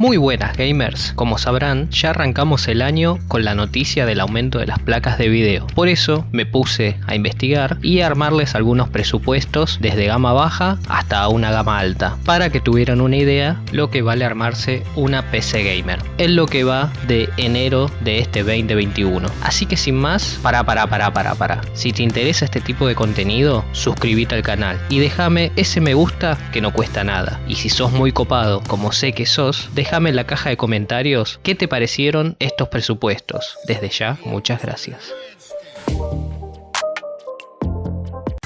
Muy buenas gamers, como sabrán ya arrancamos el año con la noticia del aumento de las placas de video. Por eso me puse a investigar y a armarles algunos presupuestos desde gama baja hasta una gama alta, para que tuvieran una idea lo que vale armarse una PC gamer en lo que va de enero de este 2021. Así que sin más, para. Si te interesa este tipo de contenido, suscríbete al canal y déjame ese me gusta que no cuesta nada. Y si sos muy copado, como sé que sos, déjame en la caja de comentarios qué te parecieron estos presupuestos. Desde ya, muchas gracias.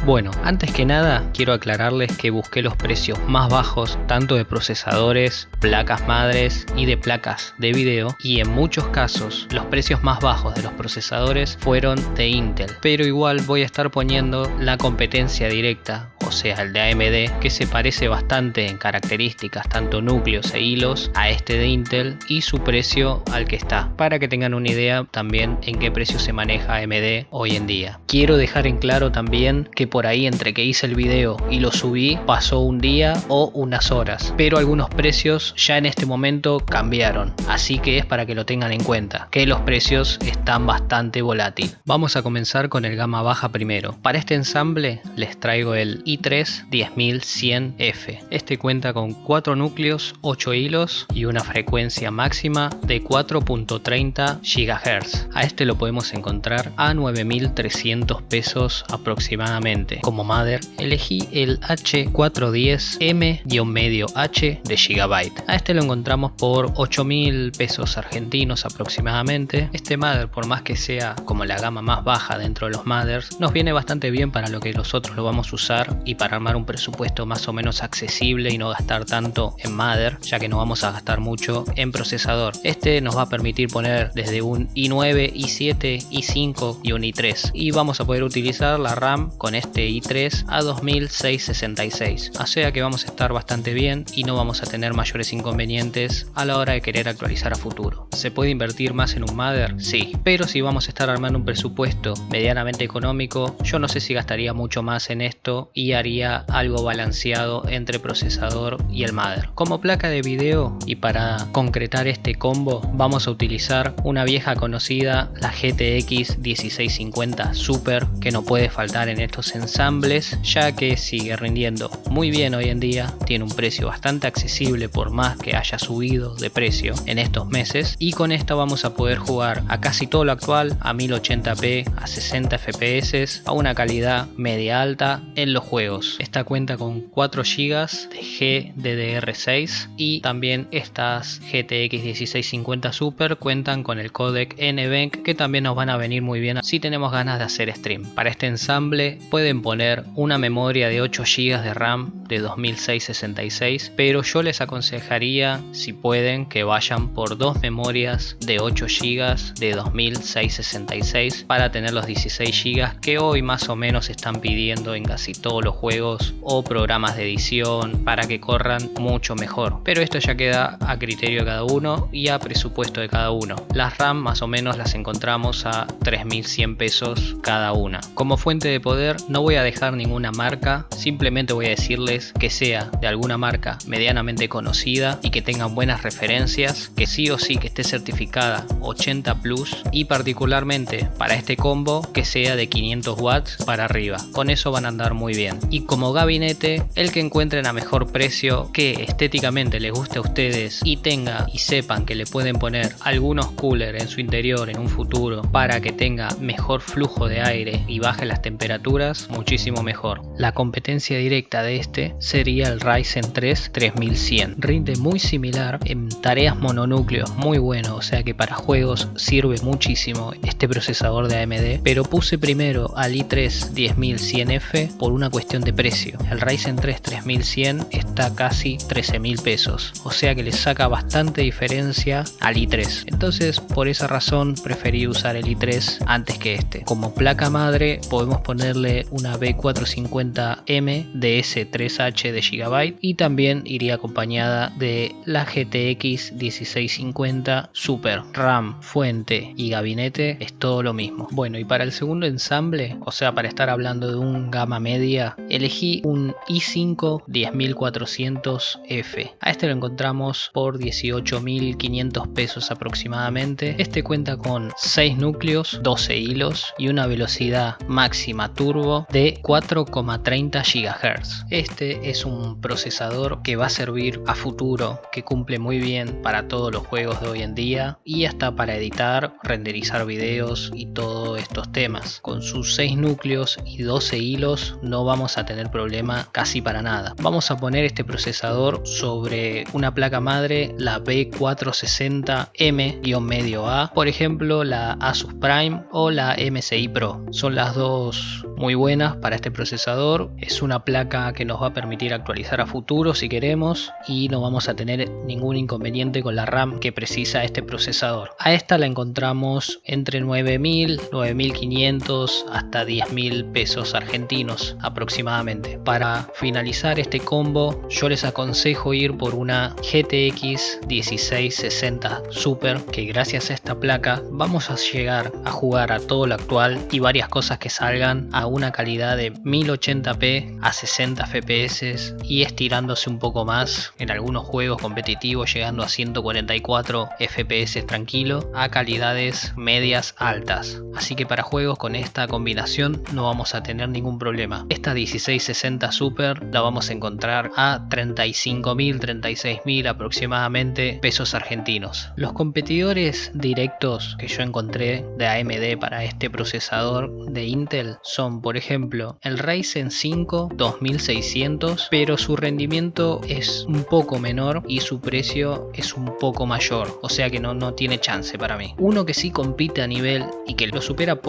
Bueno, antes que nada quiero aclararles que busqué los precios más bajos tanto de procesadores, placas madres y de placas de video, y en muchos casos los precios más bajos de los procesadores fueron de Intel, pero igual voy a estar poniendo la competencia directa, o sea el de AMD, que se parece bastante en características, tanto núcleos e hilos, a este de Intel y su precio al que está, para que tengan una idea también en qué precio se maneja AMD hoy en día. Quiero dejar en claro también que por ahí entre que hice el video y lo subí pasó un día o unas horas, pero algunos precios ya en este momento cambiaron, así que es para que lo tengan en cuenta, que los precios están bastante volátiles. Vamos a comenzar con el gama baja primero. Para este ensamble les traigo el i3 10100F. Este cuenta con 4 núcleos, 8 hilos y una frecuencia máxima de 4.30 GHz. A este lo podemos encontrar a 9.300 pesos aproximadamente. Como mother elegí el H410M-H de Gigabyte. A este lo encontramos por 8.000 pesos argentinos aproximadamente. Este mother, por más que sea como la gama más baja dentro de los mothers, nos viene bastante bien para lo que nosotros lo vamos a usar y para armar un presupuesto más o menos accesible y no gastar tanto en mother, ya que no vamos a gastar mucho en procesador. Este nos va a permitir poner desde un i9, i7, i5 y un i3, y vamos a poder utilizar la RAM con este i3 a 2666, o sea que vamos a estar bastante bien y no vamos a tener mayores inconvenientes a la hora de querer actualizar a futuro. ¿Se puede invertir más en un mother? Sí, pero si vamos a estar armando un presupuesto medianamente económico, yo no sé si gastaría mucho más en esto y haría algo balanceado entre procesador y el mother. Como placa de video y para concretar este combo vamos a utilizar una vieja conocida, la GTX 1650 Super, que no puede faltar en estos ensambles, ya que sigue rindiendo muy bien hoy en día, tiene un precio bastante accesible por más que haya subido de precio en estos meses, y con esta vamos a poder jugar a casi todo lo actual, a 1080p, a 60 fps, a una calidad media alta en los juegos. Esta cuenta con 4 GB de GDDR6 y también estas GTX 1650 Super cuentan con el codec NVENC, que también nos van a venir muy bien si tenemos ganas de hacer stream. Para este ensamble pueden poner una memoria de 8 GB de RAM de 2666, pero yo les aconsejaría, si pueden, que vayan por dos memorias de 8 GB de 2666 para tener los 16 GB que hoy más o menos están pidiendo en casi todos los juegos o programas de edición para que corran mucho mejor, pero esto ya queda a criterio de cada uno y a presupuesto de cada uno. Las RAM más o menos las encontramos a 3.100 pesos cada una. Como fuente de poder no voy a dejar ninguna marca, simplemente voy a decirles que sea de alguna marca medianamente conocida y que tengan buenas referencias, que sí o sí que esté certificada 80 plus, y particularmente para este combo que sea de 500 watts para arriba. Con eso van a andar muy bien. Y como gabinete, el que encuentren a mejor precio, que estéticamente les guste a ustedes y tenga y sepan que le pueden poner algunos coolers en su interior en un futuro para que tenga mejor flujo de aire y baje las temperaturas, muchísimo mejor. La competencia directa de este sería el Ryzen 3 3100. Rinde muy similar en tareas mononúcleos, muy bueno, o sea que para juegos sirve muchísimo este procesador de AMD, pero puse primero al i3 10100F por una cuestión de precio. El Ryzen 3 3100 está casi 13.000 pesos, o sea que le saca bastante diferencia al i3. Entonces por esa razón preferí usar el i3 antes que este. Como placa madre podemos ponerle una B450M DS3H de GB y también iría acompañada de la GTX 1650 Super. RAM, fuente y gabinete es todo lo mismo. Bueno, y para el segundo ensamble, o sea, para estar hablando de un gama media, elegí un i5 10400F. A este lo encontramos por 18.500 pesos aproximadamente. Este cuenta con 6 núcleos, 12 hilos y una velocidad máxima turbo de 4,30 GHz. Este es un procesador que va a servir a futuro, que cumple muy bien para todos los juegos de hoy en día y hasta para editar, renderizar videos y todos estos temas. Con sus 6 núcleos y 12 hilos no vamos a tener problema casi para nada. Vamos a poner este procesador sobre una placa madre, la B460M-A, por ejemplo la Asus Prime o la MSI Pro. Son las dos muy buenas para este procesador. Es una placa que nos va a permitir actualizar a futuro si queremos y no vamos a tener ningún inconveniente con la RAM que precisa este procesador. A esta la encontramos entre 9.000, 9.500 hasta 10.000 pesos argentinos aproximadamente. Para finalizar este combo yo les aconsejo ir por una GTX 1660 Super, que gracias a esta placa vamos a llegar a jugar a todo lo actual y varias cosas que salgan a una calidad de 1080p a 60 fps y estirándose un poco más en algunos juegos competitivos, llegando a 144 fps tranquilo a calidades medias altas. Así que para juegos con esta combinación no vamos a tener ningún problema. Esta 1660 Super la vamos a encontrar a 35.000, 36.000 aproximadamente pesos argentinos. Los competidores directos que yo encontré de AMD para este procesador de Intel son, por ejemplo, el Ryzen 5 2600, pero su rendimiento es un poco menor y su precio es un poco mayor, o sea que no tiene chance para mí. Uno que sí compite a nivel y que lo supera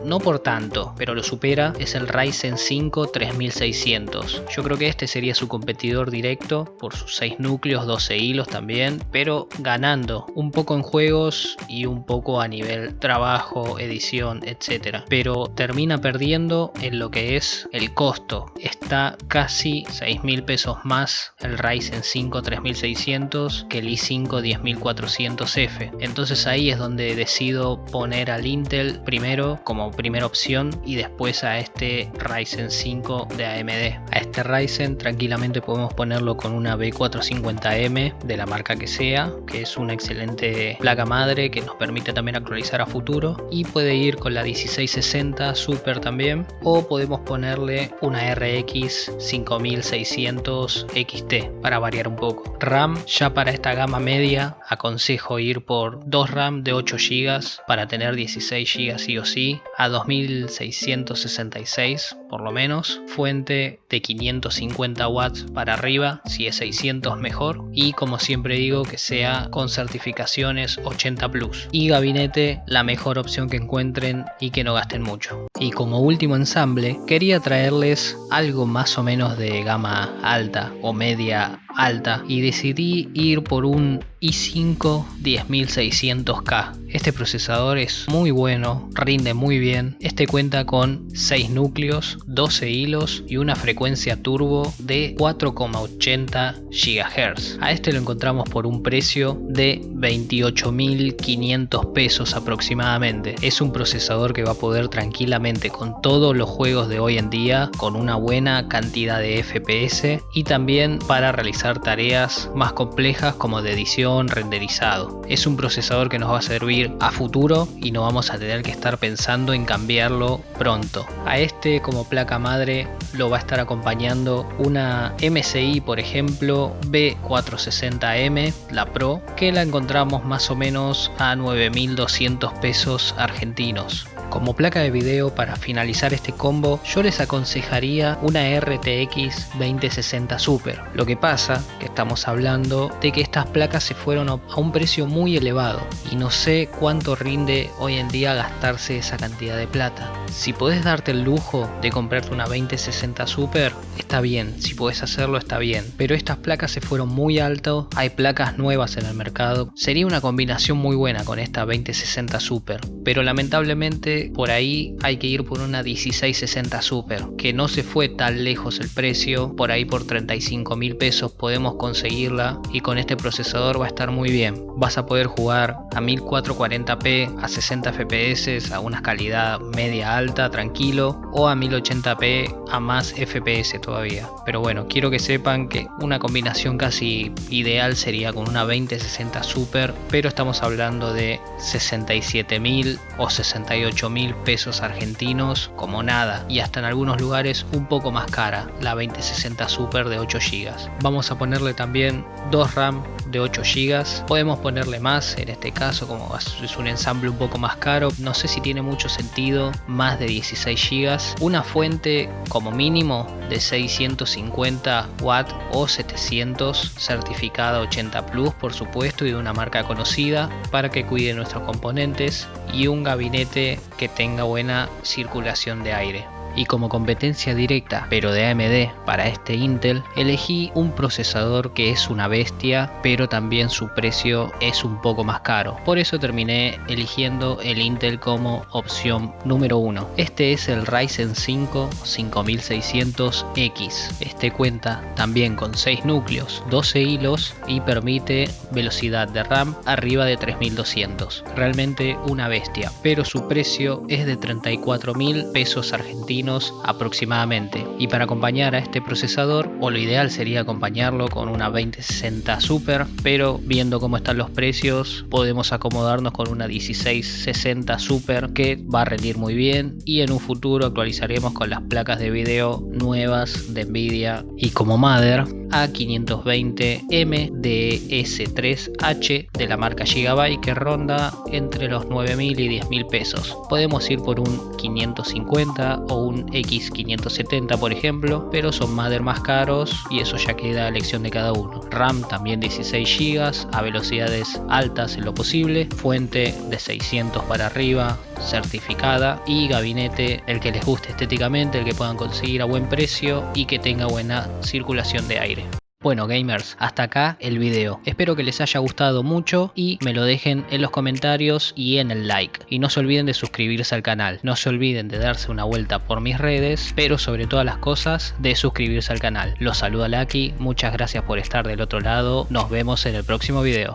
no por tanto, pero lo supera, es el Ryzen 5 3600. Yo creo que este sería su competidor directo por sus 6 núcleos, 12 hilos también, pero ganando un poco en juegos y un poco a nivel trabajo, edición, etcétera. Pero termina perdiendo en lo que es el costo. Está casi 6.000 pesos más el Ryzen 5 3600 que el i5 10400F. Entonces ahí es donde decido poner al Intel primero como primera opción y después a este Ryzen 5 de AMD. A este Ryzen tranquilamente podemos ponerlo con una B450M de la marca que sea, que es una excelente placa madre que nos permite también actualizar a futuro, y puede ir con la 1660 Super también, o podemos ponerle una RX 5600 XT para variar un poco. RAM, ya para esta gama media aconsejo ir por 2 RAM de 8 GB para tener 16 GB sí o sí a 2666 por lo menos. Fuente de 550 watts para arriba, si es 600 mejor, y como siempre digo que sea con certificaciones 80 plus. Y gabinete, la mejor opción que encuentren y que no gasten mucho. Y como último ensamble quería traerles algo más o menos de gama alta o media alta y decidí ir por un i5 10600K. Este procesador es muy bueno, rinde muy bien. Este cuenta con 6 núcleos, 12 hilos y una frecuencia turbo de 4,80 GHz. A este lo encontramos por un precio de 28.500 pesos aproximadamente. Es un procesador que va a poder tranquilamente con todos los juegos de hoy en día, con una buena cantidad de FPS y también para realizar tareas más complejas como de edición, renderizado. Es un procesador que nos va a servir a futuro y no vamos a tener que estar pensando en cambiarlo pronto. A este como placa madre lo va a estar acompañando una MSI, por ejemplo B460M, la Pro, que la encontramos más o menos a 9.200 pesos argentinos. Como placa de video para finalizar este combo yo les aconsejaría una RTX 2060 Super. Lo que pasa que estamos hablando de que estas placas se fueron a un precio muy elevado y no sé cuánto rinde hoy en día gastarse esa cantidad de plata. Si podés darte el lujo de comprarte una 2060 Super, está bien, si podés hacerlo está bien, pero estas placas se fueron muy alto, hay placas nuevas en el mercado, sería una combinación muy buena con esta 2060 Super, pero lamentablemente Realmente por ahí hay que ir por una 1660 Super, que no se fue tan lejos el precio, por ahí por 35.000 pesos podemos conseguirla y con este procesador va a estar muy bien. Vas a poder jugar a 1440p a 60 fps a una calidad media alta tranquilo, o a 1080p a más fps todavía. Pero bueno, quiero que sepan que una combinación casi ideal sería con una 2060 Super, pero estamos hablando de 67.000 o 68.000 pesos argentinos como nada, y hasta en algunos lugares un poco más cara la 2060 Super de 8 GB. Vamos a ponerle también 2 RAM de 8 GB, podemos ponerle más en este caso, como es un ensamble un poco más caro, no sé si tiene mucho sentido más de 16 GB, una fuente como mínimo de 650 watts o 700 certificada 80 Plus por supuesto, y de una marca conocida para que cuide nuestros componentes, y un gabinete que tenga buena circulación de aire. Y como competencia directa pero de AMD para este Intel, elegí un procesador que es una bestia, pero también su precio es un poco más caro. Por eso terminé eligiendo el Intel como opción número 1. Este es el Ryzen 5 5600X. Este cuenta también con 6 núcleos, 12 hilos y permite velocidad de RAM arriba de 3200. Realmente una bestia, pero su precio es de 34.000 pesos argentinos aproximadamente, y para acompañar a este procesador, o lo ideal sería acompañarlo con una 2060 Super, pero viendo cómo están los precios podemos acomodarnos con una 1660 Super que va a rendir muy bien, y en un futuro actualizaremos con las placas de video nuevas de Nvidia. Y como mother, A520M DS3H de la marca Gigabyte, que ronda entre los 9.000 y 10.000 pesos. Podemos ir por un 550 o un X570 por ejemplo, pero son mother más caros y eso ya queda a elección de cada uno. RAM también 16 GB a velocidades altas en lo posible, fuente de 600 para arriba certificada, y gabinete el que les guste estéticamente, el que puedan conseguir a buen precio y que tenga buena circulación de aire. Bueno gamers, hasta acá el video. Espero que les haya gustado mucho y me lo dejen en los comentarios y en el like. Y no se olviden de suscribirse al canal. No se olviden de darse una vuelta por mis redes, pero sobre todas las cosas de suscribirse al canal. Los saluda Lucky, muchas gracias por estar del otro lado. Nos vemos en el próximo video.